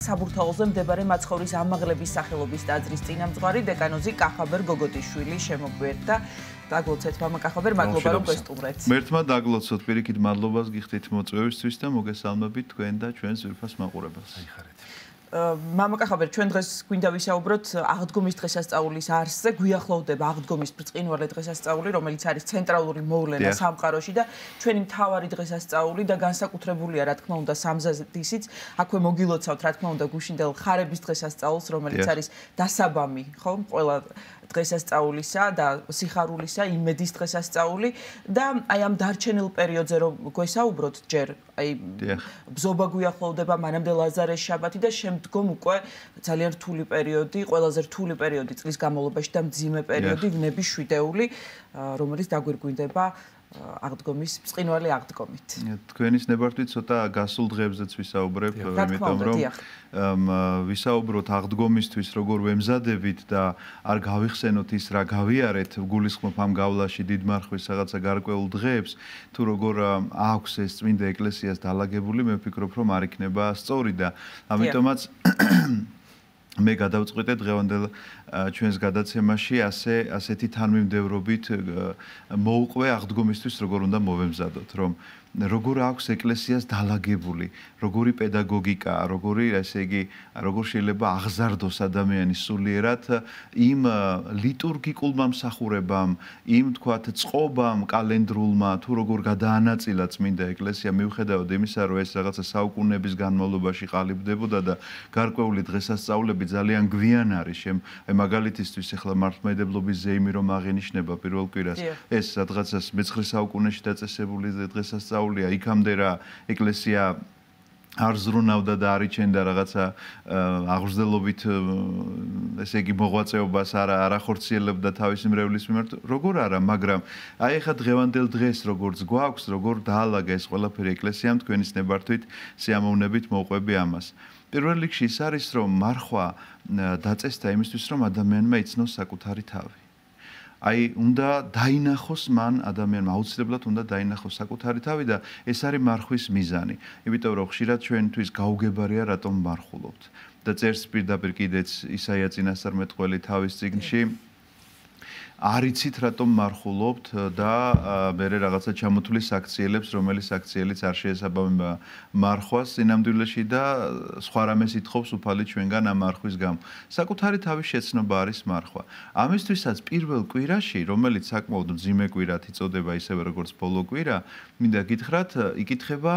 საბურთალოზე მდებარე მაცხოვრის ამაღლების სახელობის ტაძრის წინამძღვარი დეკანოზი კახაბერ გოგოტიშვილი შემოგვიერთდა. დაგლოცეთ მამა კახაბერ, მადლობა რომ გვესტუმრეთ. მერთმა დაგლოცოთ, პირიქით მადლობას გიხდით მოწვევისთვის და მოგესალმებით თქვენ და ჩვენს ვირფას მაყურებელს. მამა კახაბერ, ჩვენ დღეს გვინდა ვისაუბროთ აღდგომის დღესასწაულის არსზე, გვიახლოვდება აღდგომის ბრწყინვალე დღესასწაული, რომელიც არის ცენტრალური მოვლენა სამყაროში და ჩვენი მთავარი დღესასწაული და განსაკუთრებულია, რა თქმა უნდა, სამზადისიც. აქვე მოგილოცავთ, რა თქმა უნდა, გუშინდელ ხარების დღესასწაულს, რომელიც არის დასაბამი, ხო, ყველა დღესასწაულისა და სიხარულისა, იმედის დღესასწაული და აი ამ დარჩენილ პერიოდზე რომ გვესაუბროთ ჯერ, აი ბზობა გვიახლოვდება, მანამდე ლაზარეს შაბათი და შემდგომ უკვე ძალიან რთული პერიოდი, ყველაზე რთული პერიოდი წლის განმავლობაში და მძიმე პერიოდი, ვნების შვიდეული, რომელიც დაგვირგვინდება აღდგომის ბრწყინვალე აღდგომით. თქვენის ნებართვით ცოტა გასულ დღეებზეც ვისაუბრებ, იმიტომ რომ ვისაუბროთ აღდგომისთვის, როგორ ვემზადებით და არ გავიხსენოთ ის, რა გავიარეთ, გულისხმობ ამ გავლაში დიდ მარხვის რაღაცა გარკვეულ დღეებს, თუ როგორ აქვს ეს წმინდა ეკლესიას დალაგებული, მე ვფიქრობ, რომ არ იქნება სწორი და ამიტომაც მე გადავწყვიტე დღევანდელ ჩვენს გადაცემაში ასეთი თანმიმდევრობით მოვუყვე აღდგომისთვის როგორ უნდა მოვემზადოთ, რომ როგორ აქვს ეკლესიას დალაგებული, როგორი პედაგოგიკა, როგორი, ესე იგი, როგორ შეიძლება აღზარდოს ადამიანი სულიერად იმ ლიტურგიკულმა მსახურებამ, იმ თქვათ წყობამ კალენდრულმა, თუ როგორ გადაანაწილა წმინდა ეკლესია, მიუხედავად იმისა, რომ ეს რაღაცა საუკუნეების განმავლობაში ყალიბდებოდა და გარკვეული დღესასწაულები ძალიან გვიან არის, მაგალითისთვის ახლა მართლმადიდებლობის ზეიმი რომ აღინიშნება პირველ კვირას, ეს სადღაცას მე-9 საუკუნეში დაწესებული დღესასწაულია, იქამდე რა ეკლესია არ ზრუნავდა და არ იჩენდა რაღაცა აღრძელობით, ესე იგი მოღვაწეობას არ ახორციელებდა თავისი მრევლის მიმართ, როგორ არა, მაგრამ აი ახლა დღევანდელ დღეს როგორც გვაქვს, როგორ დაალაგა ეს ყველაფერი ეკლესიამ, თქვენის ნებართვით, სიამოვნებით მოვყვები ამას. პირველ რიგში ის არის, რომ მარხვა დაწესდა იმისთვის, რომ ადამიანმა იცნოს საკუთარი თავი. აი, უნდა დაინახოს მან ადამიანმა, აუცილებლად უნდა დაინახოს საკუთარი თავი და ეს არის მარხვის მიზანი. იმიტომ რომ ხშირად ჩვენთვის გაუგებარია, რატომ მარხულობთ. და წერს პირდაპირ კიდეც ისაია წინასწარმეტყველი თავის წიგნში არ იცით რატომ მარხულობთ და მერე რაღაცა ჩამოთვლის აქციელებს, რომელიც აქციელიც არ შეესაბამება მარხვას სინამდვილეში და სხვა რამეს ითხოვს უფალი ჩვენგან ამ მარხვის გამო. საკუთარი თავის შეცნობა არის მარხვა. ამისთვისაც პირველ კვირაში, რომელიც საკმაოდ მძიმე კვირად იწოდება ისევე როგორც ბოლო კვირა, მინდა გითხრათ, იკითხება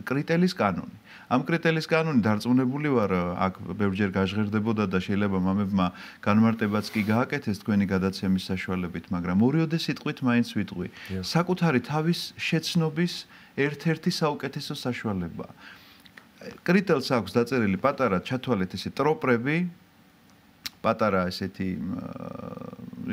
კრიტელის კანონი. ამ კრიტელის კანონი დარწმუნებული ვარ, აქ ბევრჯერ გაჟღერდებოდა და შეიძლება მამებმა განმარტებაც კი გააკეთეს თქვენი გადაცემის საშუალებით, მაგრამ ორიოდე სიტყვით მაინც ვიტყვი. საკუთარი თავის შეცნობის ერთ-ერთი საუკეთესო საშუალებაა. კრიტელს აქვს დაწერილი პატარა ჩათვალეთ ესე ტროპრები, პატარა ესეთი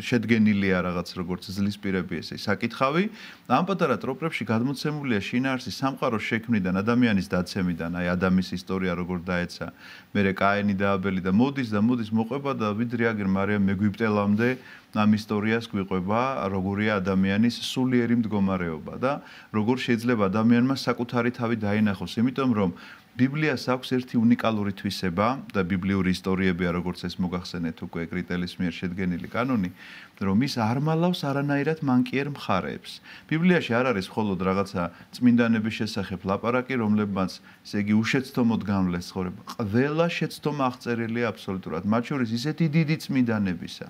შედგენილია რაღაც როგორც ძლისპირები ესე საკითხავი. ამ პატარა ტროპრებში გადმოცემულია შინაარსი სამყაროს შექმნიდან, ადამიანის დაცემიდან, აი ადამის ისტორია როგორ დაეცა, მერე კაენი და აბელი და მოდის მოყვება და ვიდრე აგერ მარიამ მეგვიპტელამდე ამ ისტორიას გვიყვება, როგორია ადამიანის სულიერი მდგომარეობა და როგორ შეიძლება ადამიანმა საკუთარი თავი დაინახოს, იმიტომ რომ ბიბლიას აქვს ერთი უნიკალური თვისება და ბიბლიური ისტორიებია, როგორც ეს მოგახსენეთ უკვე კრიტელის მიერ შედგენილი კანონი, რომ ის არ მალავს არანაირად მანკიერ მხარეებს. ბიბლიაში არ არის მხოლოდ რაღაცა წმინდანების შესახებ ლაპარაკი, რომლებმაც, ესე იგი, უშეცდომოდ გამლეს ცხოვრება. ყველა შეცდომა აღწერილია აბსოლუტურად, მათ შორის ისეთი დიდი წმინდანებისა,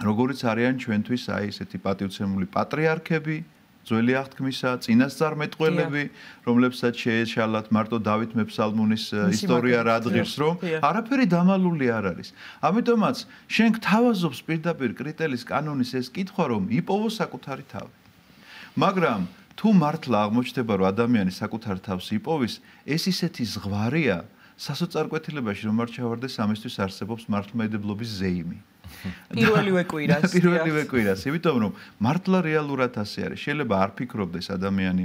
როგორიც არიან ჩვენთვის აი ესეთი პატივცემული პატრიარქები, ძველი აღთქმისა, წინასწარმეტყველები, რომლებსაც შეეშალათ მარტო დავით მეფსალმუნის ისტორია რა დღირს, რომ არაფერი დამალული არ არის. ამიტომაც შენ გთავაზობს პირდაპირ კრიტელის კანონის ეს კითხვა, რომ იპოვოს საკუთარი თავი. მაგრამ თუ მართლა აღმოჩნდება, რომ ადამიანი საკუთარ თავს იპოვის, ეს ისეთი ზღვარია, სასოწარკვეთილებაში რომ არ ჩავარდეს, ამისთვის არსებობს მართლმადიდებლობის ზეიმი. პირველივე კვირას, იმიტომ რომ მართლა რეალურად ასე არის. შეიძლება არ ფიქრობდეს ადამიანი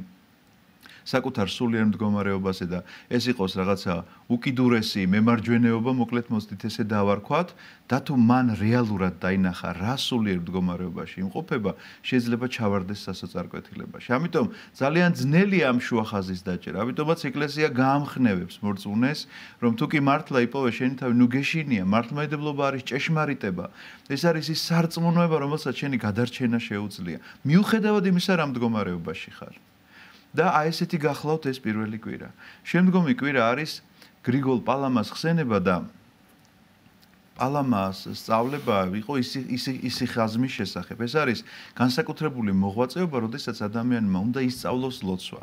საკუთარ სულიერ მდგომარეობაზე და ეს იყოს რაღაცა უკიდურესი მემარჯვენეობა, მოკლედ მოსდით ესე დავარქვათ და თუ მან რეალურად დაინახა რა სულიერ მდგომარეობაში იმყოფება, შეიძლება ჩავარდეს სასოწარკვეთილებაში. ამიტომ ძალიან ძნელია ამ შუახაზის დაჭერა. ამიტომაც ეკლესია გაამხნევებს მორწმუნეს, რომ თუ კი მართლა იპოვე შენი თავი, ნუ გეშინია, მართლმადიდებლობა არის ჭეშმარიტება. ეს არის ის სარწმუნოება, რომელსაც შენი გადარჩენა შეუძლია. მიუხედავად იმისა, რა მდგომარეობაში ხარ. და აი ესეთი გახლავთ ეს პირველი კვირა. შემდგომი კვირა არის გრიგოლ პალამას ხსენება და პალამას სწავლება იყო ისიხაზმის შესახებ. ეს არის განსაკუთრებული მოღვაწეობა, როდესაც ადამიანმა უნდა ისწავლოს ლოცვა.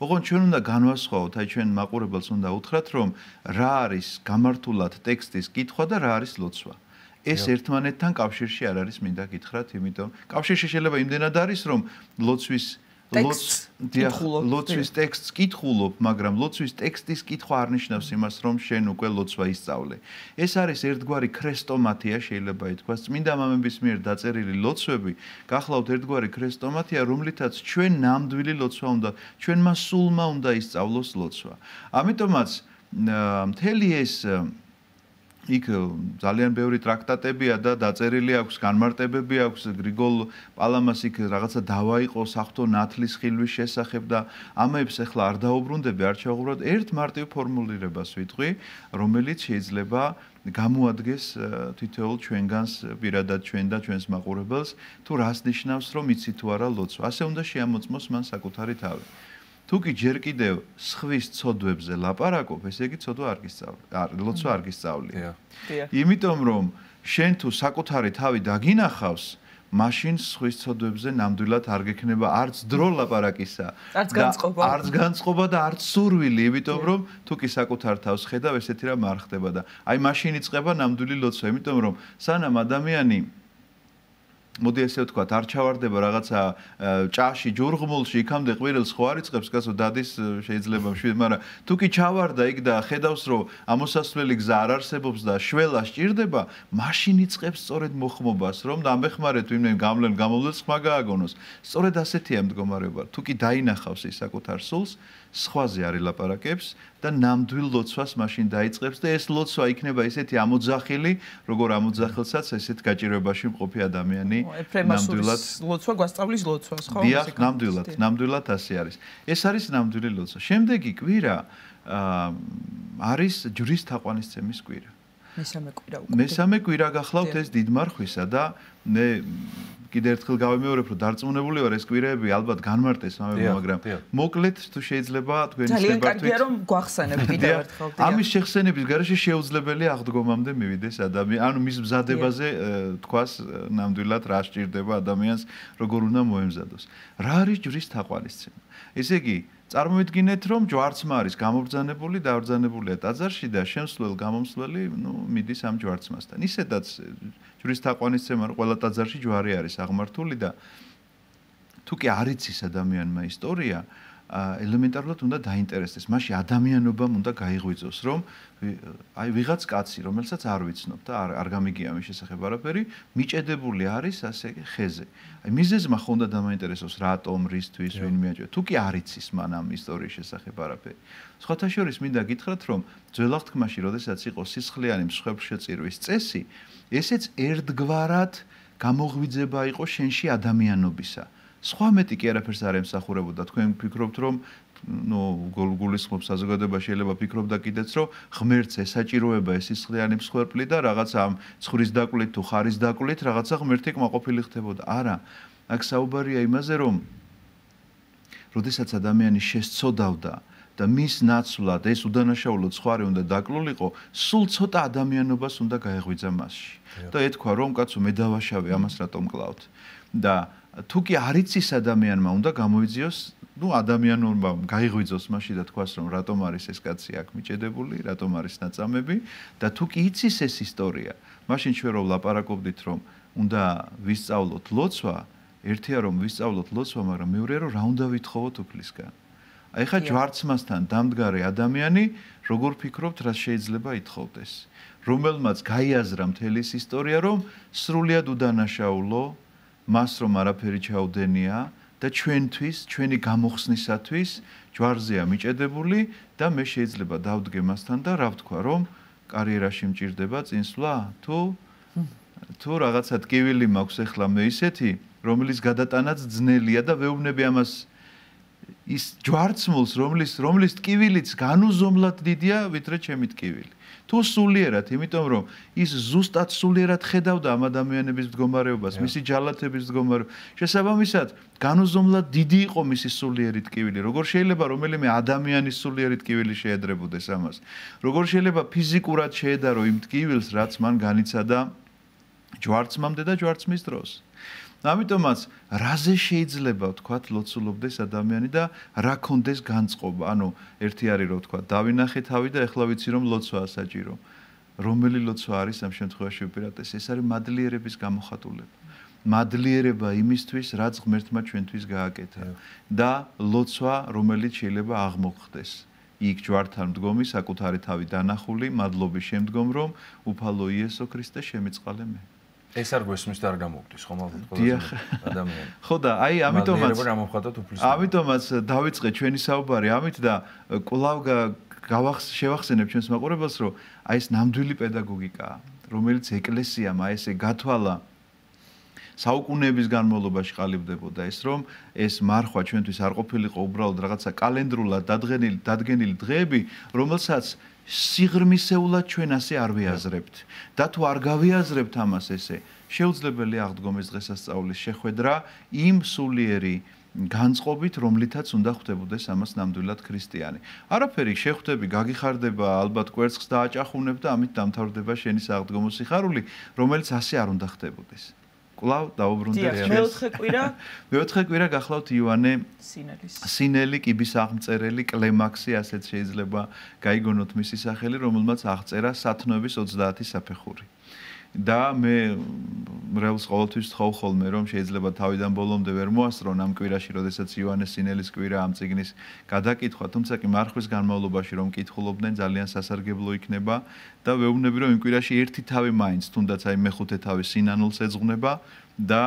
ოღონდ ჩვენ უნდა განვასხვაოთ, აი ჩვენ მაყურებელს უნდა უთხრათ, რომ რა არის გამართულად ტექსტის კითხვა და რა არის ლოცვა. ეს ერთმანეთთან კავშირში არ არის მინდა გითხრათ, იმიტომ კავშირში შეიძლება იმდენად არის, რომ ლოცვის ტექსტს კითხულობ, მაგრამ ლოცვის ტექსტის კითხვა არ ნიშნავს იმას, რომ შენ უკვე ლოცვა ისწავლე. ეს არის ერთგვარი ქრესტომათია, შეიძლება ითქვას, წმინდა მამების მიერ დაწერილი ლოცვები, გახლავთ ერთგვარი ქრესტომათია, რომლითაც ჩვენ ნამდვილი ლოცვა უნდა, ჩვენმა სულმა უნდა ისწავლოს ლოცვა. ამიტომაც მთელი ეს იქ ძალიან ბევრი ტრაქტატებია და დაწერილი აქვს, განმარტებები აქვს გრიგოლ პალამას იქ რაღაცა დავაიყო საღვთო ნათლის ხილვის შესახებ და ამებს ახლა არ დაუბრუნდები, არ ჩაუღრად ერთ მარტივ ფორმულირებას ვიტყვი, რომელიც შეიძლება გამოადგეს თითოეულ ჩვენგანს, პირადად ჩვენ და ჩვენს მაყურებელს, თუ რას ნიშნავს, რომ იცი თუ არა ლოცვა. ასე უნდა შეამოწმოს მან საკუთარი თავი. თუ კი ჯერ კიდევ სხვის ცოდვებზე ლაპარაკობ, ესე იგი ცოდვა არ გისწავლი, ლოცვა არ გისწავლი. იმიტომ რომ შენ თუ საკუთარი თავი დაგინახავს, მაშინ სხვის ცოდვებზე ნამდვილად არ გექნება არც დრო ლაპარაკისა, არც განწყობა და არც სურვილი, იმიტომ რომ თუ კი საკუთარ თავს ხედავ, ესეთი რამ არ ხდება და აი მაშინ იწყება ნამდვილი ლოცვა, იმიტომ რომ სანამ ადამიანი მოდი ესე ვთქვათ, არ ჩავარდება რაღაცა ჭაში, ჯურღმულში, იქამდე ყვირილს ხო არ იწყებს, კაცო, დადის შეიძლება მშვიდ, მაგრამ თუ კი ჩავარდა იქ და ხედავს, რომ ამოსასვლელი გზა არ არსებობს და შველა სჭირდება, მაშინ იწყებს სწორედ მოხმობას, რომ დამეხმარეთ ვინმე გამოვლენს ხმა გააგონოს. სწორედ ასეთია მდგომარეობა. თუ კი დაინახავს ის საკუთარ სულს, სხვაზე არ ელაპარაკებს და ნამდვილ ლოცვას მაშინ დაიწყებს და ეს ლოცვა იქნება ესეთი ამოძახილი, როგორ ამოძახილსაც ესეთ გაჭირვებაში მყოფი ადამიანი ნამდვილად ლოცვა გვასწავლის ლოცვას, ხო? დიახ, ნამდვილად ასე არის. ეს არის ნამდვილი ლოცვა. შემდეგი კვირა არის ჯვრის თაყვანისცემის კვირა. მესამე კვირა გახლავთ ეს დიდმარხვისა და მე კიდე ერთხელ გავიმეორებ, რომ დარწმუნებული ვარ ეს კვირეები ალბათ განმარტეს, მაგრამ მოკლედ თუ შეიძლება თქვენი ძალიან კარგია რომ გვახსენებ კიდევ ერთხელ. ამის შეხსენების გარეშე შეუძლებელია აღდგომამდე მივიდეს ადამიანი, ანუ მის მზადებაზე თქვას ნამდვილად რა სჭირდება ადამიანს, როგორ უნდა მოემზადოს. რა არის ჯვრის თაყვანისცემა? ესე იგი წარმოვიდგინეთ, რომ ჯვარცმა არის გამობრძანებული, დავბრძანებულია ტაძარში და შემსვლელ გამომსვლელი, მიდის ამ ჯვარცმასთან. ისედაც ჯვრის თაყვანისცემა ყველა ტაძარში ჯვარი არის აღმართული და თუ კი არ იცის ადამიანმა ისტორია, ელემენტარულად უნდა დაინტერესდეს. მაშინ ადამიანობამ უნდა გაიღვიძოს, რომ აი ვიღაც კაცი, რომელსაც არ ვიცნობ და არ გამიგია მის შესახებ არაფერი, მიჭედებული არის ასე ხეზე. აი მიზეზმა ხო უნდა დამაინტერესოს რატომ, რისთვის, ვინ მიაჭრა. თუ კი არ იცის მან ამ ისტორიის შესახებ არაფერი. სხვათა შორის მინდა გითხრათ, რომ ძველ აღთქმაში, როდესაც იყო სისხლიანი მსხვერპლშეწირვის წესი, ესეც ერთგვარად გამოღვიძება იყო შენში ადამიანობისა. სხვა მეტი კი არაფერს არ ემსახურებოდა. თქვენ ფიქრობთ, რომ გულისხმობს საზოგადოება შეიძლება ფიქრობდა კიდეც, რომ ღმერთს ესაჭიროება ეს სისხლიანი მსხვერპლი და რაღაცა ამ ცხრის დაკლით თუ ხარის დაკლით რაღაცა ღმერთი კმაყოფილი ხდებოდა. არა, აქ საუბარია იმაზე, რომ როდესაც ადამიანი შესწოდავდა და მის ნაცვლად ეს უდანაშაულო ცხარი უნდა დაკლულიყო, სულ ცოტა ადამიანობას უნდა გაეღვიძა მასში. და ეთქვა, რომ კაცო მე დავაშავე, ამას რატომ კლავთ? და თუ კი არ იცის ადამიანმა უნდა გამოიძიოს, ადამიანურმა გაიღვიძოს მასში და თქვას, რომ რატომ არის ეს კაცი აქ მიჭედებული, რატომ არის ნაწამები და თუ კი იცის ეს ისტორია, მაშინ ჩვენ რომ ლაპარაკობდით, რომ უნდა ვისწავლოთ ლოცვა, ერთია რომ ვისწავლოთ ლოცვა, მაგრამ მეორეა რომ რა უნდა ვითხოვოთ უფლისგან. აი ხა ჯვარცმასთან დამდგარი ადამიანი, როგორ ფიქრობთ, რა შეიძლება ითხოვდეს? რომელმაც გაიაზრა მთელი ის ისტორია, რომ სრულიად უდანაშაულო, მას რომ არაფერი ჩაუდენია და ჩვენთვის, ჩვენი გამოხსნისათვის ჯვარზეა მიჭედებული და მე შეიძლება დავდგე მასთან და რა ვთქვა, რომ კარიერაში მჭირდება წინსვლა? თუ რაღაცა ტკივილი მაქვს ახლა მე ისეთი, რომელიც გადატანაც ძნელია და ვეუბნები ამას ის ჯვარცმულს, რომლის ტკივილიც განუზომლად დიდია, ვიდრე ჩემი ტკივილი. თუ სულიერად, იმიტომ რომ ის ზუსტად სულიერად ხედავდა ამ ადამიანების მდგომარეობას, მისი ჯალათების მდგომარეობას. შესაბამისად, განუზომლად დიდი იყო მისი სულიერი ტკივილი. როგორ შეიძლება რომელიმე ადამიანის სულიერი ტკივილი შეედრებოდეს ამას? როგორ შეიძლება ფიზიკურად შეედარო იმ ტკივილს, რაც მან განიცადა ჯვარცმამდე და ჯვარცმის დროს? ამიტომაც რაზე შეიძლება ვთქვათ ლოცულობდეს ადამიანი და რა კონდეს განწყობა. ანუ ერთი არის რომ ვთქვათ დავინახე თავი და ეხლა ვიცი რომ ლოცვაა საჭირო. რომელი ლოცვა არის ამ შემთხვევაში უპირატესი? ეს არის მადლიერების გამოხატულება. მადლიერება იმისთვის, რაც ღმერთმა ჩვენთვის გააკეთა და ლოცვა, რომელიც შეიძლება აღმოხდეს. იქ ჯვართან მდგომი საკუთარი თავი დანახული, მადლობის შემდგომ რომ უფალო იესო ქრისტე შემიწყალე მე. ეს არ გვესმის და არ გამოგდის ხომ ალბათ ყველაზე ადამიანი. ხო და აი ამიტომაც დავიწყე ჩვენი საუბარი ამით და კვლავ შევახსენებ ჩვენს მაყურებელს რომ აი ეს ნამდვილი პედაგოგიკაა, რომელიც ეკლესიამ აი ესე გათვალა საუკუნეების განმავლობაში ყალიბდებოდა ეს რომ ეს მარხვა ჩვენთვის არ ყოფილიყო უბრალოდ რაღაცა კალენდრულად დადგენილი დღეები, რომელსაც სიღრმისეულად ჩვენ ასე არ ვიაზრებთ და თუ არ გავიაზრებთ ამას ესე შეუძლებელია აღდგომის დღესასწაულის შეხვედრა იმ სულიერი განწყობით რომლითაც უნდა ხვდებოდეს ამას ნამდვილად ქრისტიანი. არაფერი შეხვდები, გაგიხარდება, ალბათ კვერცხს დააჭახუნებ და ამით დამთავრდება შენი აღდგომო სიხარული, რომელიც ასე არ უნდა ხდებოდეს. კვლავ დაუბრუნდეთ მეოთხე კვირა გახლავთ იოანე სინელი, კიბის აღმწერელი, კლემაქსი, ასეც შეიძლება გაიგონოთ მისი სახელი, რომელმაც აღწერა სათნოების 30 საფეხური. და მე მრევლს ყოველთვის ვთხოვ ხოლმე რომ შეიძლება თავიდან ბოლომდე ვერ მოასწრონ ამ კვირაში, როდესაც იოანე სინელის კვირა ამ წიგნის გადაკითხვა, თუმცა კი მარხვის განმავლობაში რომ კითხულობდნენ ძალიან სასარგებლო იქნება და ვეუბნები რომ იმ კვირაში ერთი თავი მაინც, თუნდაც აი მეხუთე თავი სინანულს ეძღვნება და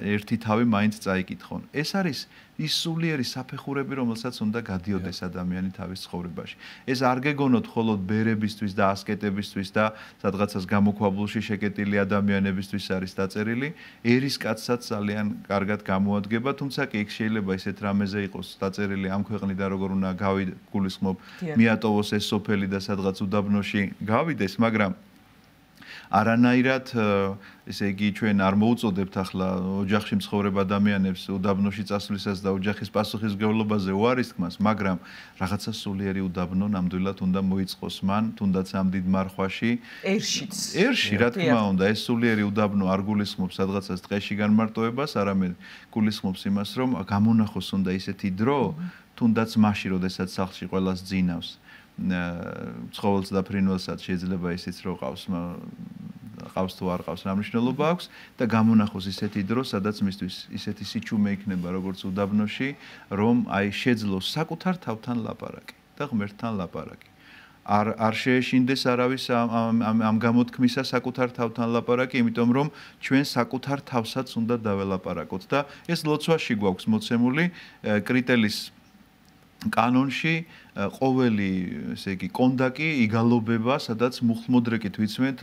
ერთი თავი მაინც წაიკითხონ. ეს არის ის სულიერი საფეხურები, რომელსაც უნდა გადიოდეს ადამიანი თავის ცხოვრებაში. ეს არ გეგონოთ მხოლოდ ბერებისთვის და ასკეტებისთვის და სადღაცას გამოქვაბულში შეკეტილი ადამიანებისთვის არის დაწერილი, ერისკაცსაც ძალიან კარგად გამოადგება, თუმცა კი იქ შეიძლება ისეთ რამეზე იყოს დაწერილი ამ ქვეყნიდან როგორ უნდა გულისხმობ მიატოვოს ეს სოფელი და სადღაც უდაბნოში გავიდეს, მაგრამ არანაირად ესე იგი ჩვენ არ მოუწოდებთ ახლა ოჯახში მცხოვრებ ადამიანებს უდაბნოში წასვლისას და ოჯახის პასუხისმგებლობაზე უარისთქმას, მაგრამ რაღაცა სულიერი უდაბნო ნამდვილად უნდა მოიწყოს მან, თუნდაც ამ დიდ მარხვაში. ერში, რა თქმა უნდა, ეს სულიერი უდაბნო არ გულისხმობს სადღაცას დღეში განმარტოებას, არამედ გულისხმობს იმას, რომ გამონახოს უნდა ისეთი დრო, თუნდაც მაშინ, როდესაც სახლში ყველას ძინავს. ცხოველს და ფრინველსაც შეიძლება ისიც რო ყავს თუ არ ყავს რა მნიშვნელობა აქვს და გამონახოს ისეთი დრო, სადაც მისთვის ისეთი სიჩუმე იქნება როგორც უდაბნოში, რომ აი შეძლოს საკუთარ თავთან ლაპარაკი და ღმერთთან ლაპარაკი. არ შეეშინდეს არავის ამ გამოთქმისა საკუთარ თავთან ლაპარაკი, იმიტომ რომ ჩვენ საკუთარ თავსაც უნდა დაველაპარაკოთ და ეს ლოცვაში გვაქვს მოცემული კრიტელის კანონში ყოველი ესე იგი კონდაკი იგალობება, სადაც მუხლმოდრეკით ვიცმენთ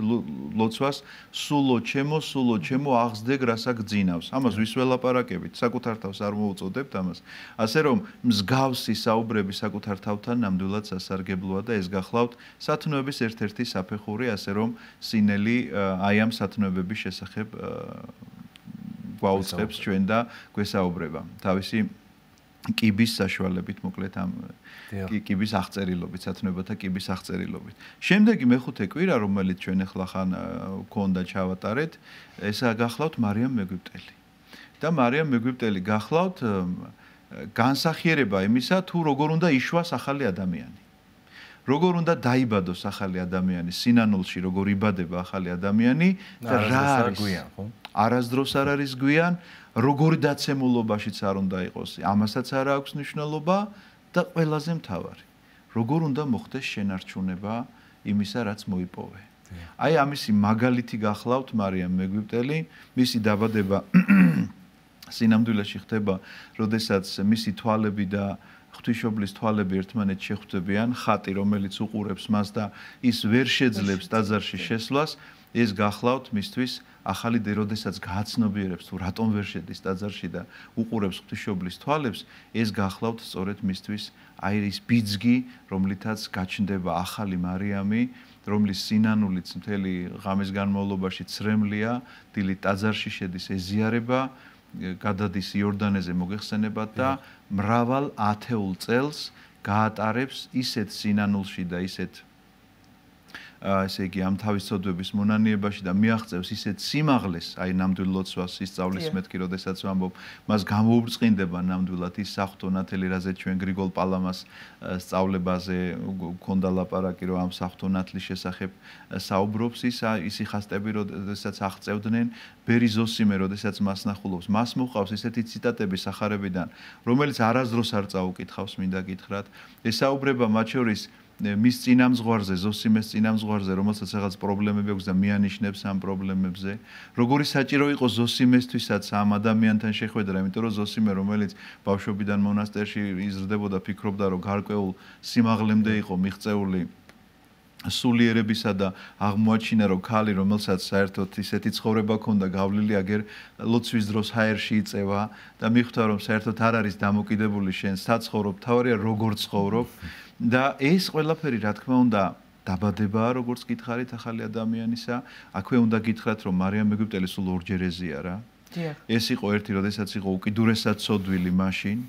ლოცვას სულო ჩემო აღზდეგ რასა გძინავს. ამას ვის ველაპარაკებით, საკუთარ თავს არ მოუწოდებთ ამას. ასე რომ მსგავსი საუბრები საკუთარ თავთან ნამდვილად სასარგებლოა და ეს გახლავთ სათნოების ერთ-ერთი საფეხური, ასე რომ სინელი აი ამ სათნოებების შესახებ გვაუწყებს ჩვენ და გვესაუბრება. თავისი კიბის საშუალებით, მოკლედ ამ კიბის აღწერილობით, სათნოებათა კიბის აღწერილობით. შემდეგი მეხუთე კვირა, რომელიც ჩვენ ახლა ხან გქონდა ჩავატარეთ, ესა გახლავთ მარიამ მეგვიპტელი. და მარიამ მეგვიპტელი გახლავთ განსახიერება იმისა, თუ როგორ უნდა იშვას ახალი ადამიანი. როგორ უნდა დაიბადოს ახალი ადამიანი, სინანულში როგორ იბადება ახალი ადამიანი და რა არის გვიან, ხო? არასდროს არ არის გვიან, როგორი დაცემულობაშიც არ უნდა იყოს, ამასაც არ აქვს მნიშვნელობა და ყველაზე მთავარი, როგორ უნდა მოხდეს შენარჩუნება იმისა, რაც მოიპოვე. აი ამისი მაგალითი გახლავთ მარიამ მეგვიპტელი, მისი დაბადება სინამდვილეში ხდება, როდესაც მისი თვალები და ღვთისმშობლის თვალები ერთმანეთს შეხვდებიან, ხატი, რომელიც უყურებს მას და ის ვერ შეძლებს ტაძარში შესვლას, ეს გახლავთ მისთვის ახალი როდესაც გააცნობიერებს თუ რატომ ვერ შედის ტაძარში და უყურებს ღვთისმშობლის თვალებს, ეს გახლავთ სწორედ მისთვის აი ის ბიძგი, რომლითაც გაჩნდება ახალი მარიამი, რომლის სინანულიც მთელი ღამის განმავლობაში ცრემლია, დილით ტაძარში შედის ეზიარება, გადადის იორდანეზე მოგეხსენებათ და მრავალ ათეულ წელს გაატარებს ისეთ სინანულში და ისეთ ესე იგი ამ თავისწოდების მონანიებაში და მიაღწევს ისეთ სიმაღლეს, აი ნამდვილ ლოცვას ისწავლის მეთქი, როდესაც ვამბობ, მას გამოუბრწყინდება ნამდვილად ის საღვთო ნათელი, რაზეც ჩვენ გრიგოლ პალამას სწავლებაზე გქონდა ლაპარაკი, რომ ამ საღვთო ნათლის შესახებ საუბრობს ის იხასტები, როდესაც აღწევდნენ ბერი ზოსიმე, როდესაც მას ნახულობს. მას მოყავს ისეთი ციტატები სახარებიდან, რომელიც არასდროს არ წაუკითხავს, მინდა გითხრათ. ესაუბრება მათ შორის მის წინამძღვარზე, ზოსიმეს წინამძღვარზე, რომელსაც რაღაც პრობლემები აქვს და მიანიშნებს ამ პრობლემებზე. როგორი საჭირო იყო ზოსიმესთვისაც ამ ადამიანთან შეხვედრა, იმიტომ რომ ზოსიმე, რომელიც ბავშვობიდან მონასტერში იზრდებოდა, ფიქრობდა, რომ გარკვეულ სიმაღლემდე იყო მიღწეული სულიერებისა და აღმოაჩინა, რომ ქალი, რომელსაც საერთოდ ისეთი ცხოვრება ჰქონდა გავლილი, აგერ ლოცვის დროს ჰაერში იწევა და მიხვდა, რომ საერთოდ არ არის დამოკიდებული შენ საცხოვრობ, თავარია როგორ ცხოვრობ. და ეს ყველაფერი რა თქმა უნდა დაბადებაა, როგორც გითხარით ახალი ადამიანისა. აქვე უნდა გითხრათ, რომ მარიამ ეგვიპტელი სულ ორჯერ ეზია რა. ეს იყო ერთი, როდესაც იყო უკიდურესად ცოდვილი მაშინ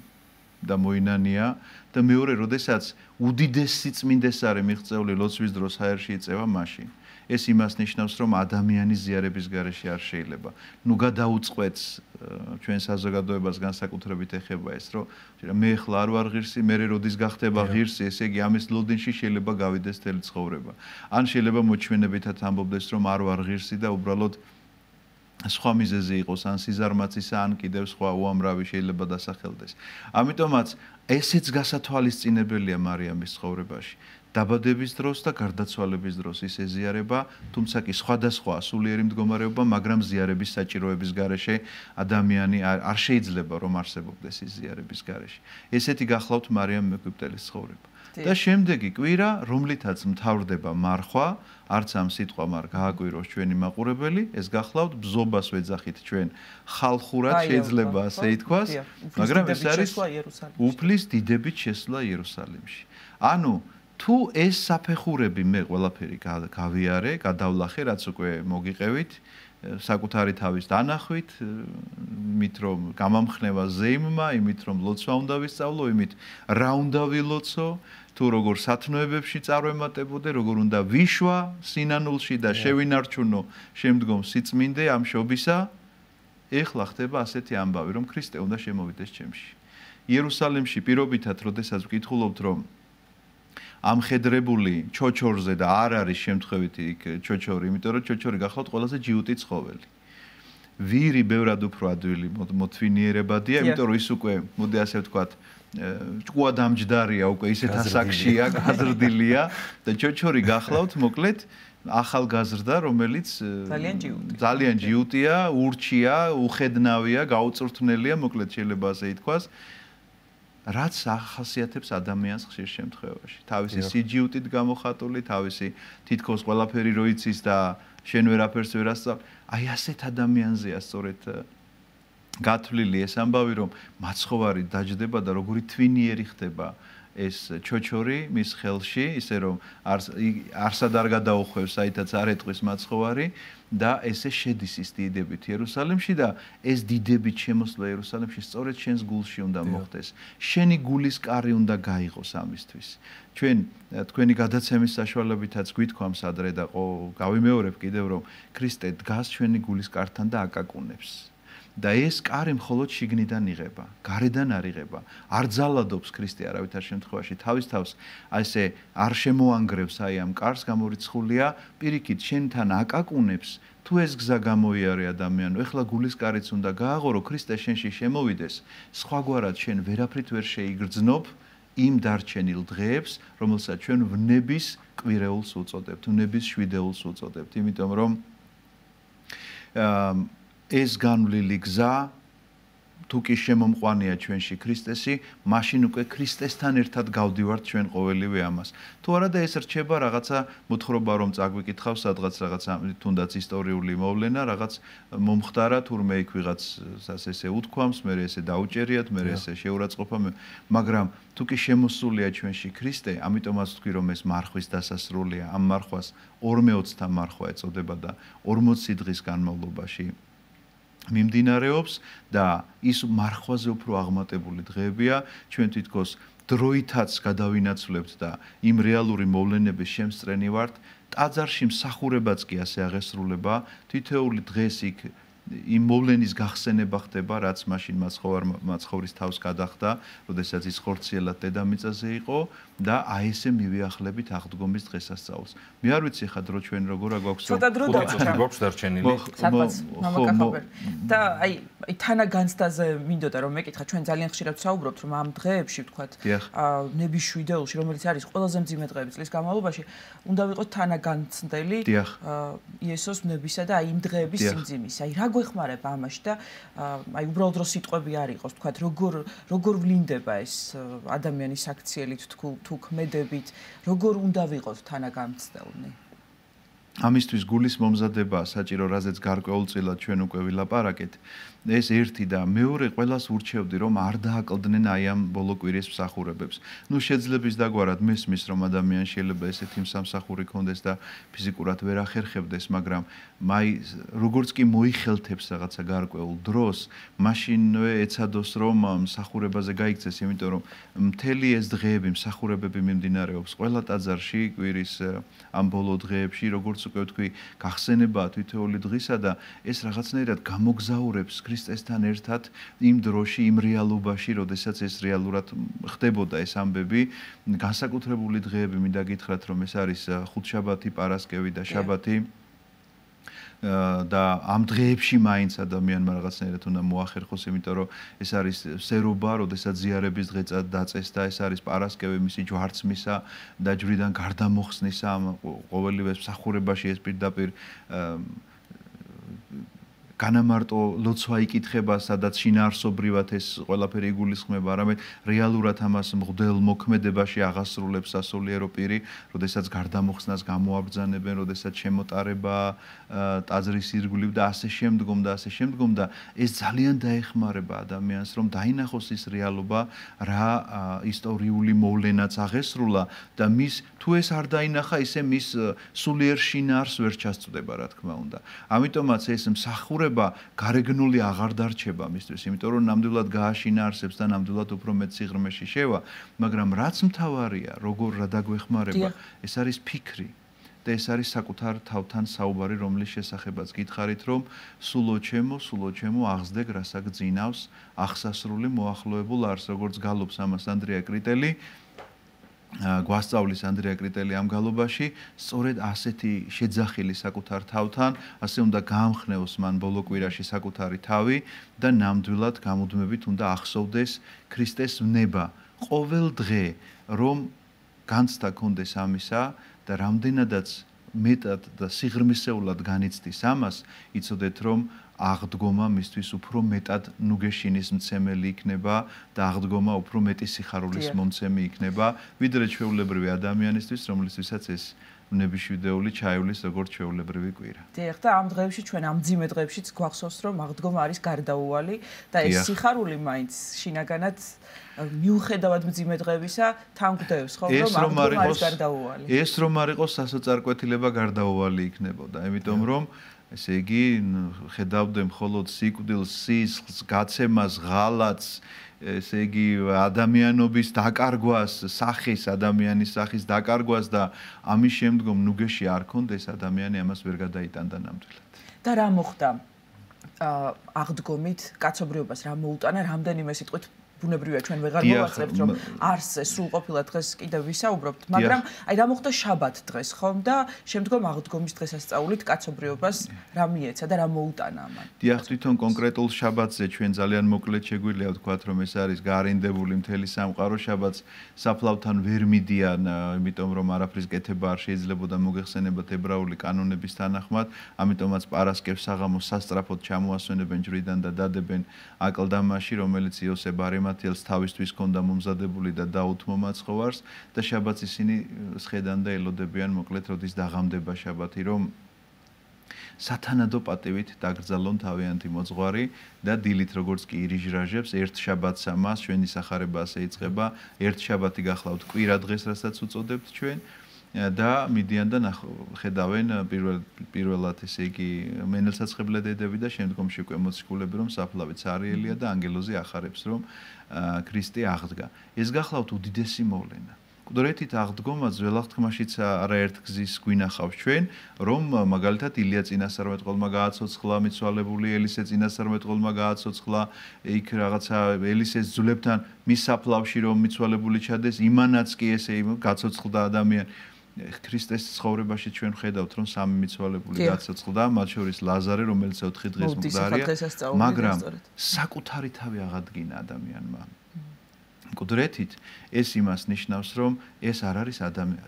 და მოინანია და მეორე, როდესაც უდიდესი წმინდესარი მიღწეული ლოცვის დროს ჰაერში იწევა მაშინ. ეს იმას ნიშნავს, რომ ადამიანის ზიარების გარეშე არ შეიძლება. ნუ გადაუწყვეტს ჩვენ საზოგადოებას განსაკუთრებით ეხება ეს, რომ მე ახლა არ ვარ ღირსი, მე როდის გახდება ღირსი, ესე იგი ამის ლოდინში შეიძლება გავიდეს თელი ცხოვრება. ან შეიძლება მოჩვენებითად ამბობდეს, რომ არ ვარ ღირსი და უბრალოდ სხვა მიზეზი იყოს, ან სიზარმაცისა, ან კიდევ სხვა უამრავი შეიძლება დასახელდეს. ამიტომაც ესეც გასათვალისწინებელია მარიამის ცხოვრებაში. დაბადების დროს და გარდაცვალების დროს ის ეზიარება, თუმცა კი სხვადასხვა სულიერი მდგომარეობა, მაგრამ ზიარების საჭიროების გარეშე ადამიანი არ შეიძლება რომ არსებობდეს ის ზიარების გარეშე. ესეთი გახლავთ მარიამ ეგვიპტელის ცხოვრება. და შემდეგი კვირა, რომლითაც მთავრდება მარხვა, არც ამ სიტყვამ არ გააკვიროს ჩვენი მაყურებელი, ეს გახლავთ ბზობას ვეძახით ჩვენ ხალხურად შეიძლება ასე ითქვას, მაგრამ ეს არის უფლის დიდებით შესვლა იერუსალიმში. ანუ თუ ეს საფეხურები მე ყველაფერი გავიარე, გადავლახე, რაც უკვე მოგიყევით, საკუთარი თავის დანახვით, იმით რომ გამამხნევა ზეიმმა, იმით რომ ლოცვა უნდა ვისწავლო, იმით რა უნდა ვილოცო, თუ როგორ სათნოებებში წარვემატებოდე, როგორ უნდა ვიშვა სინანულში და შევინარჩუნო შემდგომ სიწმინდე ამ შობისა, ეხლა ხდება ასეთი ამბავი, რომ ქრისტე უნდა შემოვიდეს ჩემში. იერუსალიმში პირობითად, როდესაც ვკითხულობთ, რომ ამხედრებული ჩოჩორზე და არ არის შემთხვევითი იქ ჩოჩორი, იმიტომ რომ ჩოჩორი გახლავთ ყველაზე ჯიუტი ცხოველი. ვირი ბევრად უფრო ადვილი მოთვინიერებადია, იმიტომ რომ ის უკვე, მოდი ასე ვთქვათ, ჭკუადამჯდარია, უკვე ისეთ ასაკშია, გაზრდილია და ჩოჩორი გახლავთ, მოკლედ, ახალგაზრდა, რომელიც ძალიან ჯიუტია, ურჩია, უხედნავია, გაუწვრთნელია, მოკლედ შეიძლება ასე ითქვას. რაც ახასიათებს ადამიანს ხშირ შემთხვევაში. თავისი სიჯიუტით გამოხატული, თავისი თითქოს ყველაფერი რო იცის და შენ ვერაფერს ვერ ასწავლ. აი ასეთ ადამიანზეა სწორედ გათვლილი ეს ამბავი, რომ მაცხოვარი დაჯდება და როგორი თვინიერი ხდება ეს ჩოჩორი მის ხელში, ისე რომ არსად არ გადაუხვევს, საითაც არ ეტყვის მაცხოვარი და ესე შედის ის დიდებით იერუსალიმში და ეს დიდებით შემოსვლა იერუსალიმში სწორედ შენს გულში უნდა მოხდეს. შენი გულის კარი უნდა გაიღოს ამისთვის. ჩვენ თქვენი გადაცემის საშუალებითაც გვითქვამს ადრე და გავიმეორებ კიდევ რომ ქრისტე დგას ჩვენი გულის კართან და აკაკუნებს. და ეს კარი მხოლოდ შიგნიდან იღება, გარედან არ იღება. არ ძალადობს ქრისტე არავითარ შემთხვევაში თავის თავს, ასე არ შემოანგრევს აი ამ კარს, გამორიცხულია, პირიქით შენთან აკაკუნებს, თუ ეს გზა გამოიარე ადამიანო, ეხლა გულის კარიც უნდა გააღორო, ქრისტე შენში შემოვიდეს, სხვაგვარად შენ ვერაფრით ვერ შეიგრძნობ იმ დარჩენილ დღეებს, რომელსაც ჩვენ ვნების კვირეულს უწოდებთ, ვნების შვიდეულს უწოდებთ, იმიტომ რომ ეს განვლილი გზა თუ კი შემომყვანია ჩვენში ქრისტესი, მაშინ უკვე ქრისტესთან ერთად გავდივართ ჩვენ ყოველივე ამას. თუ არა და ეს რჩება რაღაცა მოთხრობა რომ წაგვიკითხავ სადღაც რაღაცა თუნდაც ისტორიული მოვლენა, რაღაც მომხდარა თურმე იქ ვიღაცას ესე უთქვამს, მე ესე დაუჭერიათ, მე ესე შეურაცხყოფა, მაგრამ თუ კი შემოსულია ჩვენში ქრისტე, ამიტომაც ვთქვი რომ ეს მარხვის დასასრულია. ამ მარხვას 40-თა მარხვა ეწოდება და 40 დღის განმავლობაში მიმდინარეობს და ის მარხვაზე უფრო აღმატებული დღეებია ჩვენ თითქოს დროითაც გადავინაცვლებთ და იმ რეალური მოვლენების შემსწრენი ვართ ტაძარში მსახურებაც კი ასე აღესრულება თითოეული დღეს იქ იმ მოვლენის გახსენება ხდება რაც მაშინ მაცხოვრის თავს გადახდა როდესაც ის ხორციელად დედამიწაზე იყო და აი ესე მივიახლებით აღდგომის დღესასწაულს მე არ ვიცი ხა დრო ჩვენ როგორა გვაქვს ცოტა დრო გვაქვს დარჩენილი სადღაც მამაკახაბერ და აი თანაგანცდაზე მინდოდა რომ მეკითხა ჩვენ ძალიან ხშირად ვსაუბრობთ რომ ამ დღეებში ვთქვათ ნებიშვიდეულში რომელიც არის ყველაზე მძიმე დღეები წლის განმავლობაში უნდა ვიყოთ თანაგანცდელი იესოს ნებისა და აი იმ დღეების სიმძიმის აი რა გვეხმარება ამაში და აი უბრალოდ რო სიტყვები არ იყოს ვთქვათ როგორ ვლინდება ეს ადამიანის აქციელით თუ ქმედებით როგორ უნდა ვიყოთ თანაგანცდელნი ამისთვის გულის მომზადება საჭირო რაზეც გარკვეულწილად ჩვენ უკვე ვილაპარაკეთ ეს ერთი და მეორე ყველას ურჩევდი რომ არ დააკლდნენ აი ამ ბოლო კვირის მსახურებებს. ნუ შეძლებს დაგვარად მესმის რომ ადამიანს შეიძლება ესეთი სამსახური კონდეს და ფიზიკურად ვერ ახერხებდეს, მაგრამ აი როგორც კი მოიხელთებს რაღაცა გარკვეულ დროს, მაშინვე ეცადოს რომ მსახურებაზე გაიქცეს, იმიტომ რომ მთელი ეს დღეები მსახურებები მიმდინარეობს ყველა ტაძარში კვირის ამ ბოლო დღეებში, როგორც უკვე ვთქვი, გახსენებაა თითოეული დღისა და ეს რაღაცნაირად გამოგზაურებს ქრისტესთან ერთად იმ დროში, იმ რეალობაში, როდესაც ეს რეალურად ხდებოდა ეს ამბები, განსაკუთრებული დღეები მინდა გითხრათ, რომ ეს არის ხუთშაბათი, პარასკევი და შაბათი. და ამ დღეებში მაინც ადამიანმა რაღაცნაირად უნდა მოახერხოს, იმიტომ რომ ეს არის სერობა, როდესაც ზიარების დღე დაწესდა, ეს არის პარასკევი მისი ჯვარცმისა და ჯვრიდან გარდამოხსნისა, ყოველივე მსახურებაში ეს პირდაპირ განამარტო ლოცვა იკითხება, სადაც შინაარსობრივად ეს ყველაფერი იგულისხმება, არამედ რეალურად ამას მღვდელ მოქმედებაში აღასრულებს სასულიერო პირი, როდესაც გარდამოხსნას გამოაბრძანებენ, როდესაც შემოტარება ტაძრის ირგვლივ და ასე შემდგომ და ეს ძალიან დაეხმარება ადამიანს, რომ დაინახოს ის რეალობა, რა ისტორიული მოვლენაც აღესრულა და მის თუ ეს არ დაინახა, ისე მის სულიერ შინაარს ვერ ჩასწვდება, რა თქმა უნდა. ამიტომაც ეს მსახურება გარეგნული აღარ დარჩება მისთვის, იმიტომ რომ ნამდვილად გააშინაარსებს და ნამდვილად უფრო მეტ სიღრმეში შევა, მაგრამ რაც მთავარია, როგორ რა დაგვეხმარება, ეს არის ფიქრი. და ეს არის საკუთარ თავთან საუბარი, რომლის შესახებაც გითხარით, რომ სულო ჩემო, აღზრდე რასაკ ძინავს, აღსასრული მოახლოებულ არს, როგორც გალობს ამას ანდრია კრიტელი. გვასწავლის ანდრია კრიტელი ამ გალობაში, სწორედ ასეთი შეძახილი საკუთარ თავთან, ასე უნდა გაამხნევოს მან ბოლო კვირაში საკუთარი თავი და ნამდვილად გამუდმებით უნდა ახსოვდეს ქრისტეს ვნება. ყოველ დღე, რომ განცდა კონდეს ამისა და რამდენადაც მეტად და სიღრმისეულად განიცდის ამას, იცოდეთ რომ აღდგომა მისთვის უფრო მეტად ნუგეშინის მცემელი იქნება და აღდგომა უფრო მეტი სიხარულის მომცემი იქნება, ვიდრე ჩვეულებრივი ადამიანისთვის, რომლისთვისაც ეს ნებიშვიდეული ჩაივლის როგორც ჩვეულებრივი კვირა. დიახ, და ამ დღეებში ჩვენ ამ მძიმე დღეებშიც გვახსოვს, რომ აღდგომა არის გარდაუვალი და ეს სიხარული მაინც შინაგანად მიუხედავად მძიმე დღეებისა თან გვდევს, ხო, რომ აღდგომა არის გარდაუვალი. ეს რომ არ იყოს სასოწარკვეთილება გარდაუვალი იქნებოდა, იმიტომ რომ ესე იგი ხედავდე მხოლოდ სიკვდილს, სისხლს, გაცემას, ღალატს, ესე იგი ადამიანობის დაკარგვას, ადამიანის სახის დაკარგვას და ამის შემდგომ ნუგეში არ კონდეს ადამიანი ამას ვერ გადაიტანდა ნამდვილად. და რა მოხდა აღდგომით, კაცობრიობას რა მოუტანა, რამდენიმე სიტყვით ბუნებრივია ჩვენ ვეღარ მოვაწყებთ რომ არსზე სრულყოფილად დღეს კიდევ ვისაუბრობთ, მაგრამ აი რა მოხდა შაბათ დღეს ხომ და შემდგომ აღდგომის დღესასწაულით კაცობრიობას რა მიეცა და რა მოუტანა ამან. დიახ, თვითონ კონკრეტულ შაბათზე ჩვენ ძალიან მოკლედ შეგვიძლია ვთქვათ რომ ეს არის გაარინდებული მთელი სამყარო შაბათს საფლავთან ვერ მიდიან, იმიტომ რომ არაფრის კეთება არ შეიძლებოდა მოგეხსენებათ ებრაული კანონების თანახმად, ამიტომაც პარასკევს საღამოს სასწრაფოდ ჩამოასვენებენ ჯვრიდან და დადებენ აკლდამაში, რომელიც იოსებ არიმათიელს თავისთვის ჰქონდა მომზადებული და დაუთმო მაცხოვარს და შაბათს ისინი სხედან და ელოდებიან მოკლედ როდის დაღამდება შაბათი, რომ სათანადო პატივით დაგრძალონ თავიანთი მოძღვარი და დილით როგორც კი ირიჟრაჟებს ერთ შაბათს ამას ჩვენი სახარება ასე იწყება, ერთ შაბათი გახლავთ კვირა დღეს, რასაც უწოდებთ ჩვენ და მიდიან და ხედავენ პირველად ესე იგი მენელსაცხებლე დედები და შემდგომში უკვე მოციქულები რომ საფლავი ცარიელია და ანგელოზი ახარებს რომ ქრისტე აღდგა. ეს გახლავთ უდიდესი მოვლენა. კუდრეთით აღდგომა ძველაღთქმაშიც არაერთ გზის გვინახავს ჩვენ, რომ მაგალითად ილია წინასწარმეტყველმა გააცოცხლა მიცვალებული ელისე წინასწარმეტყველმა გააცოცხლა იქ რაღაცა ელისეს ძვლებთან მის საფლავში რომ მიცვალებული ჩადეს, იმანაც კი ესე გაცოცხლდა ადამიანი. ქრისტეს ცხოვრებაში ჩვენ ხედავთ რომ სამი მიცვალებული გაცოცხლდა, მათ შორის ლაზარე, რომელიც 4 დღეს მკვდარია, მაგრამ საკუთარი თავი აღადგინა ადამიანმა. კუდრეთით ეს იმას ნიშნავს, რომ ეს არ არის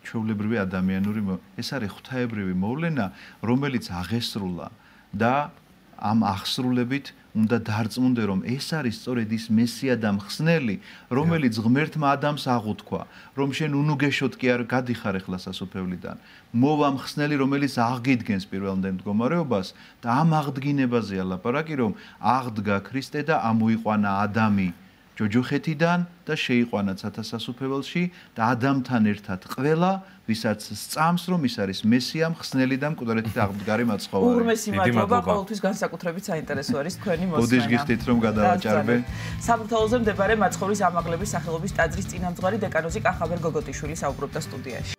ჩვეულებრივი ადამიანური, ეს არის ღვთაებრივი მოვლენა, რომელიც აღესრულა და ამ აღსრულებით უნდა დარწმუნდე, რომ ეს არის სწორედ ის მესია და მხსნელი, რომელიც ღმერთმა ადამიანს აღუთქვა, რომ შენ უნუგეშოდ კი არ გადიხარ ახლა სასופევლიდან. მოვა მხსნელი, რომელიც აღგიდგენს პირველამდე მდგომარეობას და ამ აღდგინებაზეა ლაპარაკი, რომ აღდგა ქრისტე და ამოიყვანა ადამი ჯოჯოხეთიდან და შეიყვანა ცათასასუფეველში და ადამიანთან ერთად ყველა, ვისაც სწამს, რომ ის არის მესია, მხსნელი და მკვდრეთით აღდგარი მაცხოვარი. უღრმესი მადლობა, ყოველთვის განსაკუთრებით საინტერესო არის თქვენი მოსმენა. ბოდიშ გიხდით რომ გადავაჭარბე. საბურთალოზე მდებარე მაცხოვრის ამაღლების სახელობის ტაძრის წინამძღვარი დეკანოზი კახაბერ გოგოტიშვილი საუბრობდა სტუდიაში.